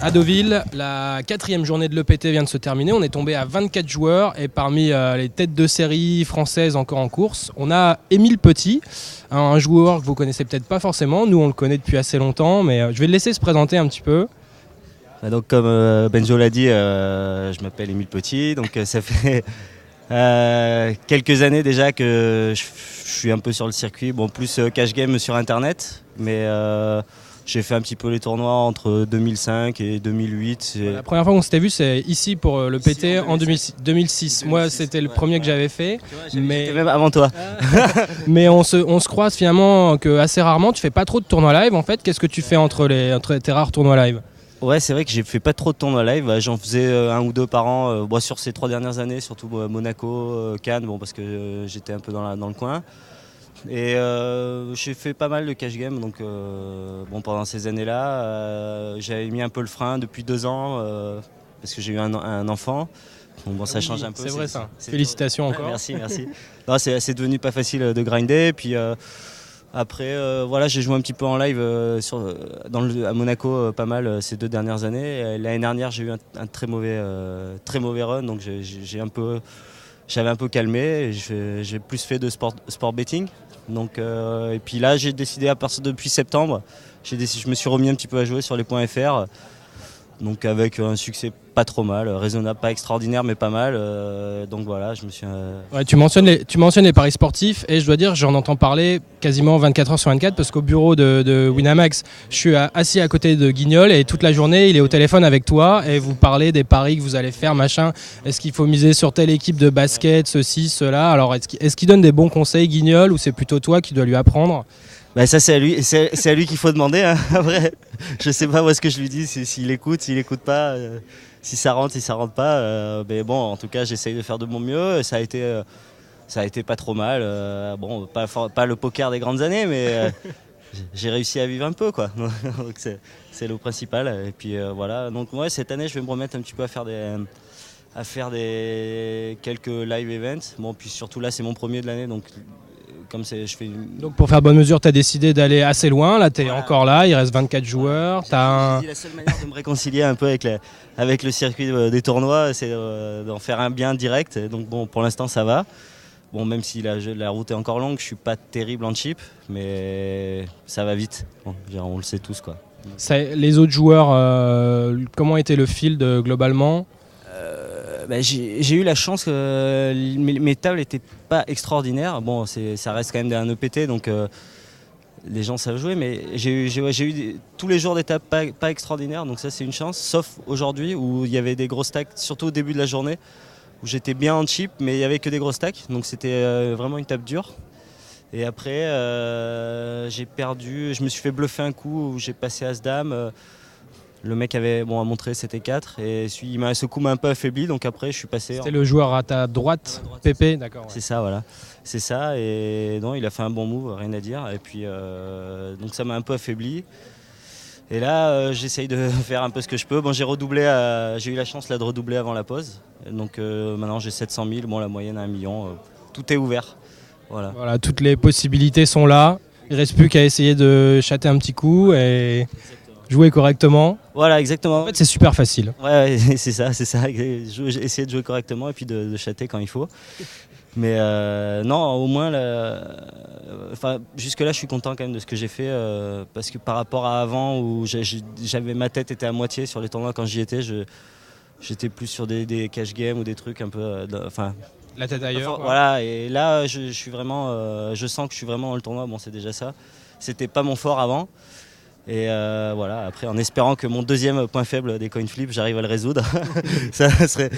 à Deauville, la 4e journée de l'EPT vient de se terminer. On est tombé à 24 joueurs et parmi les têtes de série françaises encore en course, on a Émile Petit, un joueur que vous connaissez peut-être pas forcément. Nous, on le connaît depuis assez longtemps, mais je vais le laisser se présenter un petit peu. Donc, comme Benjo l'a dit, je m'appelle Émile Petit. Donc, ça fait quelques années déjà que je suis un peu sur le circuit. Bon, plus cash game sur Internet, mais j'ai fait un petit peu les tournois entre 2005 et 2008. La première fois qu'on s'était vu, c'est ici pour le PT en 2006. Moi, c'était le premier que j'avais fait. Mais même avant toi. Mais on se croise finalement que assez rarement. Tu fais pas trop de tournois live en fait. Qu'est-ce que tu fais entre tes rares tournois live ? Ouais, c'est vrai que j'ai fait pas trop de tournois live. J'en faisais un ou deux par an. Sur ces 3 dernières années, surtout Monaco, Cannes, parce que j'étais un peu dans le coin. Et j'ai fait pas mal de cash game. Donc pendant ces années-là, j'avais mis un peu le frein depuis 2 ans parce que j'ai eu un enfant. Donc ça change un peu. C'est vrai ça. Félicitations encore. Merci. Non, c'est devenu pas facile de grinder. Puis après, j'ai joué un petit peu en live à Monaco pas mal ces 2 dernières années. L'année dernière, j'ai eu un très mauvais run, donc j'avais un peu calmé. J'ai plus fait de sport betting. Donc, et puis là, j'ai décidé à partir depuis septembre, je me suis remis un petit peu à jouer sur les points .fr. Donc avec un succès pas trop mal, raisonnable, pas extraordinaire mais pas mal. Donc voilà, je me suis... Ouais, tu mentionnes les paris sportifs et je dois dire j'en entends parler quasiment 24 heures sur 24 parce qu'au bureau de Winamax, je suis assis à côté de Guignol et toute la journée il est au téléphone avec toi et vous parlez des paris que vous allez faire, machin. Est-ce qu'il faut miser sur telle équipe de basket, ceci, cela? Alors est-ce qu'il donne des bons conseils Guignol ou c'est plutôt toi qui dois lui apprendre? Ça c'est à lui qu'il faut demander. Hein. Après, je sais pas moi ce que je lui dis, s'il écoute pas, si ça rentre pas. Mais bon, en tout cas, j'essaye de faire de mon mieux. Ça a été pas trop mal. Pas le poker des grandes années, mais j'ai réussi à vivre un peu, quoi. Donc c'est le principal. Et puis voilà. Donc moi, cette année, je vais me remettre un petit peu à faire quelques live events. Bon, puis surtout là, c'est mon premier de l'année, donc. Donc pour faire bonne mesure, tu as décidé d'aller assez loin, là tu es encore là, il reste 24 joueurs. La seule manière de me réconcilier un peu avec le circuit des tournois, c'est d'en faire un bien direct. Donc bon, pour l'instant ça va. Bon, même si la route est encore longue, je suis pas terrible en chip, mais ça va vite. Bon, on le sait tous, quoi. Les autres joueurs, comment était le field globalement ? J'ai eu la chance que mes tables n'étaient pas extraordinaires. Bon, ça reste quand même un EPT, donc les gens savent jouer, mais j'ai eu tous les jours des tables pas extraordinaires, donc ça c'est une chance, sauf aujourd'hui où il y avait des gros stacks, surtout au début de la journée, où j'étais bien en chip, mais il n'y avait que des gros stacks, donc c'était vraiment une table dure. Et après, j'ai perdu, je me suis fait bluffer un coup où j'ai passé As-Dame. Le mec a montré c'était 4 et ce coup m'a un peu affaibli, donc après je suis passé. C'était le joueur à ta droite, Pépé, d'accord. Ouais. C'est ça, voilà. C'est ça, et non, il a fait un bon move, rien à dire. Et puis donc ça m'a un peu affaibli. Et là, j'essaye de faire un peu ce que je peux. Bon, j'ai eu la chance là, de redoubler avant la pause. Donc maintenant j'ai 700 000, bon la moyenne à 1 million. Tout est ouvert. Voilà, toutes les possibilités sont là. Il ne reste plus qu'à essayer de chatter un petit coup et jouer correctement. Voilà, exactement. En fait, c'est super facile. Ouais, c'est ça. Essayer de jouer correctement et puis de chatter quand il faut. Mais non, au moins, jusque-là, je suis content quand même de ce que j'ai fait. Parce que par rapport à avant, où ma tête était à moitié sur les tournois quand j'y étais, j'étais plus sur des cash games ou des trucs un peu... la tête ailleurs. Voilà, et là, je suis vraiment... je sens que je suis vraiment dans le tournoi. Bon, c'est déjà ça. C'était pas mon fort avant. Et voilà, après en espérant que mon deuxième point faible des coin flips, j'arrive à le résoudre. Ça serait...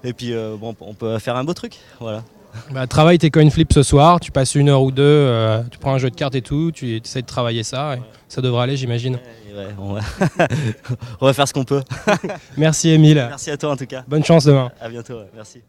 Et puis on peut faire un beau truc, voilà. Travaille tes coin flips ce soir, tu passes 1 heure ou 2, tu prends un jeu de cartes et tout, tu essaies de travailler ça, et ça devrait aller j'imagine. Ouais, on va faire ce qu'on peut. Merci Émile. Merci à toi en tout cas. Bonne chance demain. À bientôt, merci.